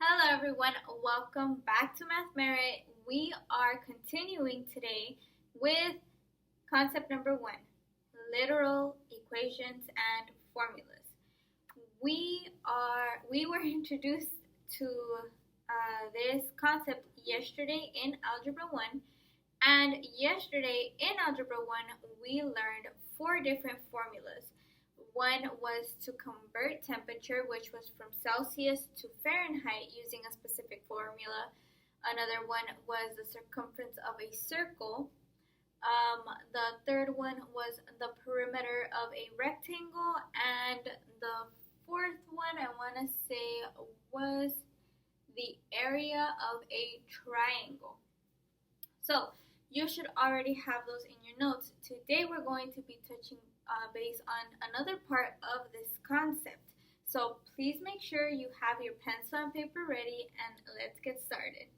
Hello everyone, welcome back to Math Merit. We are continuing today with concept number 1, literal equations and formulas. We were introduced to this concept yesterday in Algebra 1, and yesterday in Algebra 1 we learned 4 different formulas. One was to convert temperature, which was from Celsius to Fahrenheit using a specific formula. Another one was the circumference of a circle. The third one was the perimeter of a rectangle. And the fourth one, I want to say, was the area of a triangle. So you should already have those in your notes. Today we're going to be touching base on another part of this concept. So please make sure you have your pencil and paper ready, and let's get started.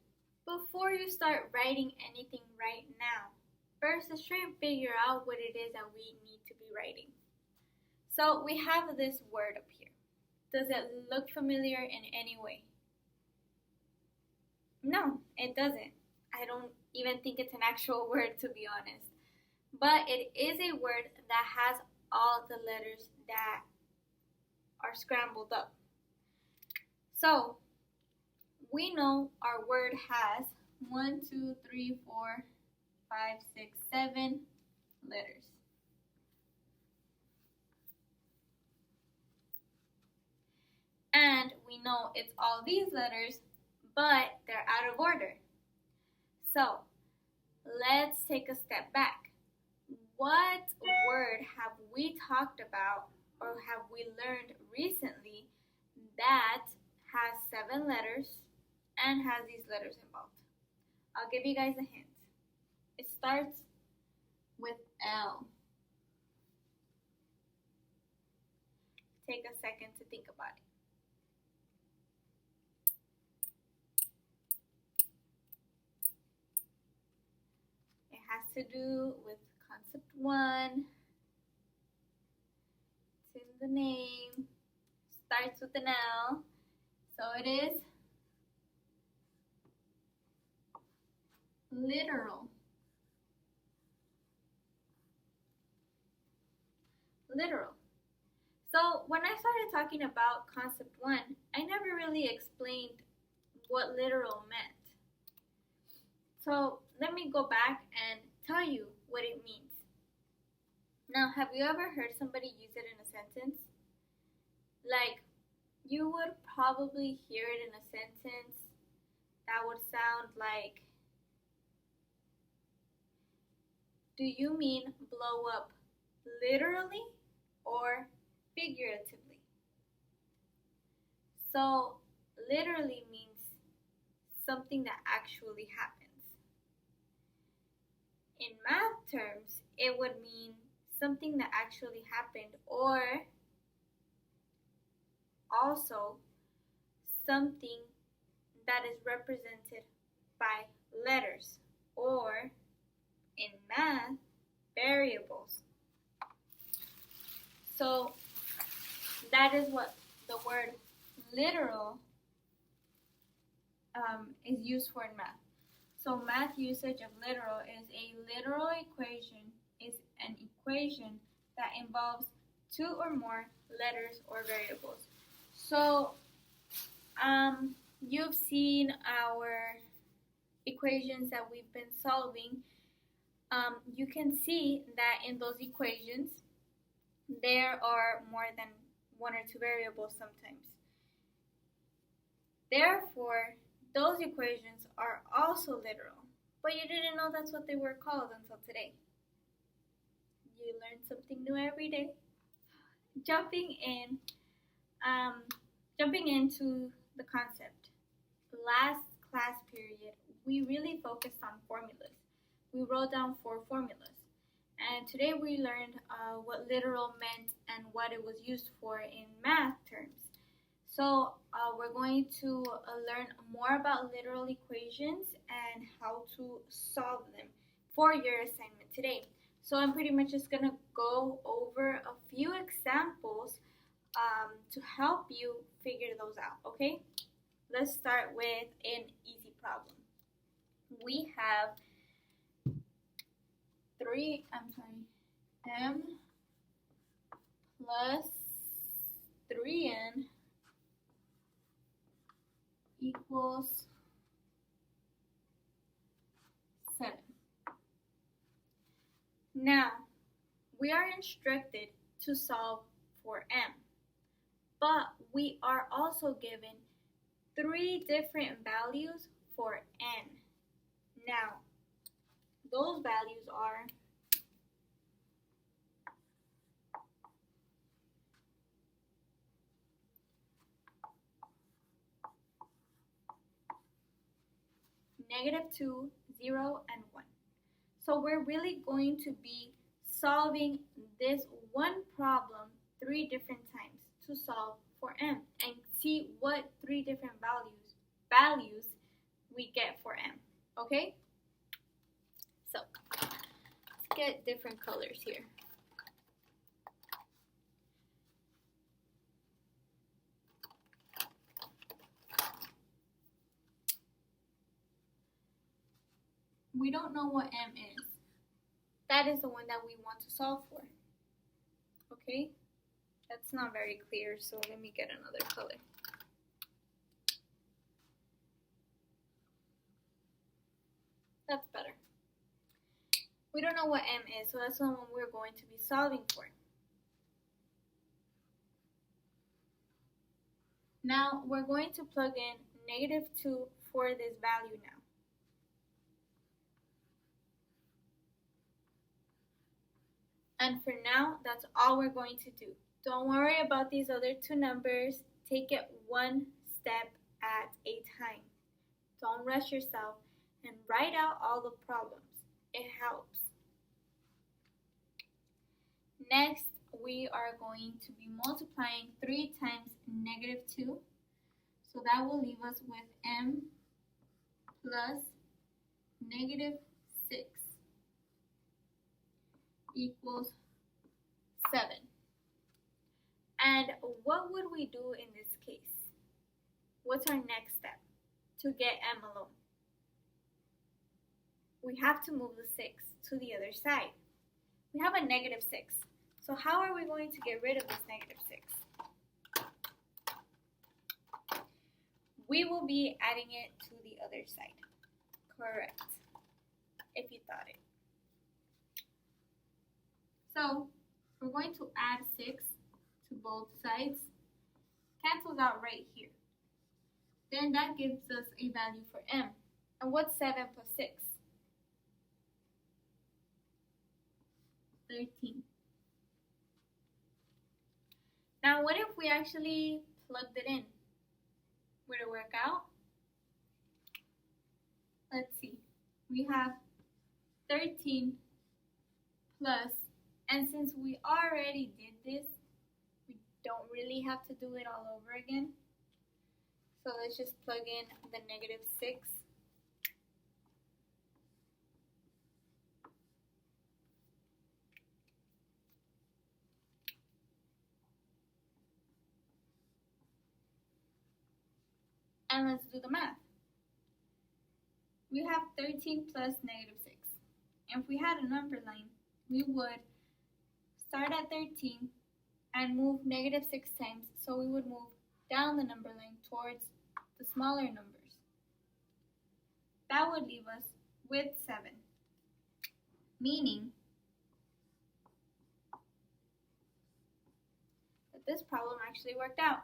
Before you start writing anything right now, first let's try and figure out what it is that we need to be writing. So we have this word up here. Does it look familiar in any way? No, it doesn't. I don't even think it's an actual word, to be honest. But it is a word that has all the letters that are scrambled up. So we know our word has 1, 2, 3, 4, 5, 6, 7 letters. And we know it's all these letters, but they're out of order. So let's take a step back. What word have we talked about or have we learned recently that has 7 letters and has these letters involved? I'll give you guys a hint. It starts with L. Take a second to think about it. It has to do with concept 1. It's in the name. Starts with an L. So it is literal. Literal. So when I started talking about concept 1, I never really explained what literal meant. So let me go back and tell you what it means. Now, have you ever heard somebody use it in a sentence? Like, you would probably hear it in a sentence that would sound like, do you mean blow up literally or figuratively? So, literally means something that actually happens. In math terms, it would mean something that actually happened, or also something that is represented by letters, or in math, variables. So that is what the word literal is used for in math. So math usage of literal is a literal equation is an equation that involves 2 or more letters or variables. So you've seen our equations that we've been solving. You can see that in those equations there are more than 1 or 2 variables sometimes. Therefore, those equations are also literal, but you didn't know that's what they were called until today. You learn something new every day. Jumping into the concept. Last class period, we really focused on formulas. We wrote down 4 formulas. And today we learned what literal meant and what it was used for in math terms. So we're going to learn more about literal equations and how to solve them for your assignment today. So I'm pretty much just going to go over a few examples to help you figure those out, okay? let's start with an easy problem. We have m plus 3n equals 7. Now, we are instructed to solve for m, but we are also given 3 different values for n. Now, those values are -2, 0, and 1. So we're really going to be solving this one problem 3 different times to solve for m and see what 3 different values we get for m. Okay? So let's get different colors here. We don't know what m is. That is the one that we want to solve for. Okay? That's not very clear, so let me get another color. That's better. We don't know what m is, so that's the one we're going to be solving for. Now we're going to plug in -2 for this value now. And for now, that's all we're going to do. Don't worry about these other 2 numbers. Take it one step at a time. Don't rush yourself and write out all the problems. It helps. Next, we are going to be multiplying 3 times -2. So that will leave us with m plus -6 equals 7. And what would we do in this case? What's our next step to get m alone? We have to move the 6 to the other side. We have a -6. So how are we going to get rid of this -6? We will be adding it to the other side. Correct. If you thought it. So we're going to add 6 to both sides. Cancels out right here. Then that gives us a value for m. And what's 7 plus 6? 13. Now what if we actually plugged it in? Would it work out? Let's see. We have 13 plus, and since we already did this, we don't really have to do it all over again. So let's just plug in the -6. And let's do the math. We have 13 plus -6. And if we had a number line, we would start at 13 and move -6 times. So we would move down the number line towards the smaller numbers. That would leave us with 7. Meaning that this problem actually worked out.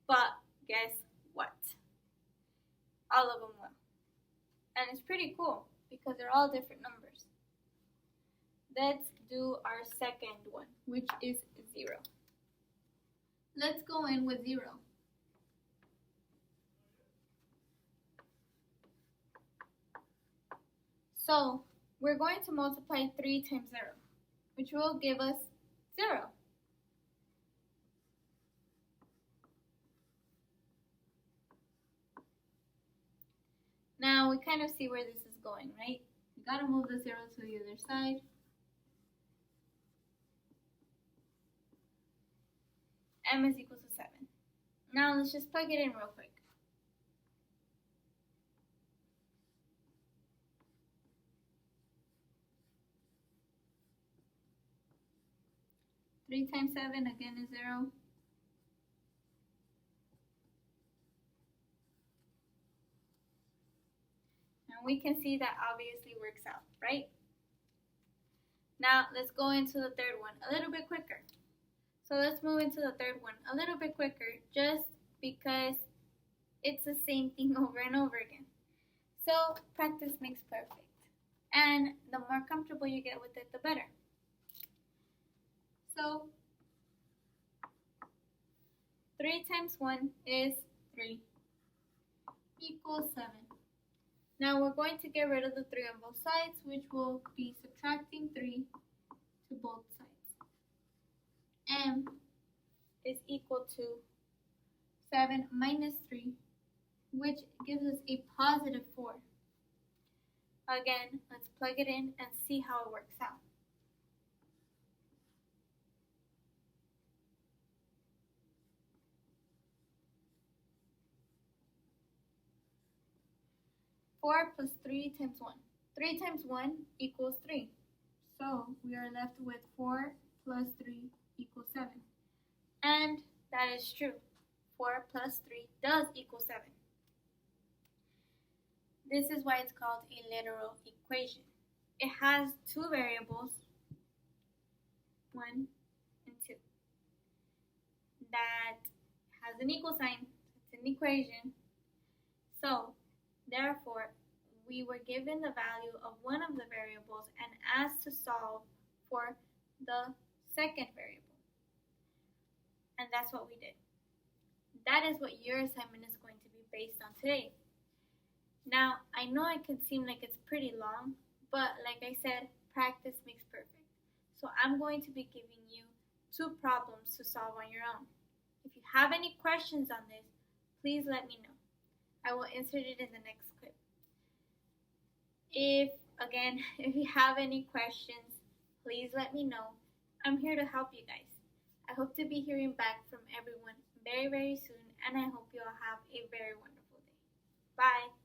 But guess what? All of them will. And it's pretty cool because they're all different numbers. Let's do our second one, which is 0. Let's go in with 0. So we're going to multiply 3 times 0, which will give us 0. Now we kind of see where this is going, right? We gotta move the 0 to the other side. M is equal to 7. Now let's just plug it in real quick. 3 times 7 again is 0. And we can see that obviously works out, right? Now let's go into the third one a little bit quicker. So let's move into the third one a little bit quicker just because it's the same thing over and over again. So practice makes perfect. And the more comfortable you get with it, the better. So 3 times 1 is 3 equals 7. Now we're going to get rid of the 3 on both sides, which will be subtracting 3 to both sides. M is equal to 7 minus 3, which gives us a positive 4. Again, let's plug it in and see how it works out. Four plus 3 times 1. 3 times 1 equals 3. So we are left with 4 plus 3 equals 7. And that is true. 4 plus 3 does equal 7. This is why it's called a literal equation. It has two variables, 1 and 2, that has an equal sign. It's an equation. So therefore, we were given the value of one of the variables and asked to solve for the second variable. And that's what we did. That is what your assignment is going to be based on today. Now, I know it can seem like it's pretty long, but like I said, practice makes perfect. So I'm going to be giving you 2 problems to solve on your own. If you have any questions on this, please let me know. I will insert it in the next clip. If you have any questions, please let me know. I'm here to help you guys. I hope to be hearing back from everyone very, very soon, and I hope you all have a very wonderful day. Bye.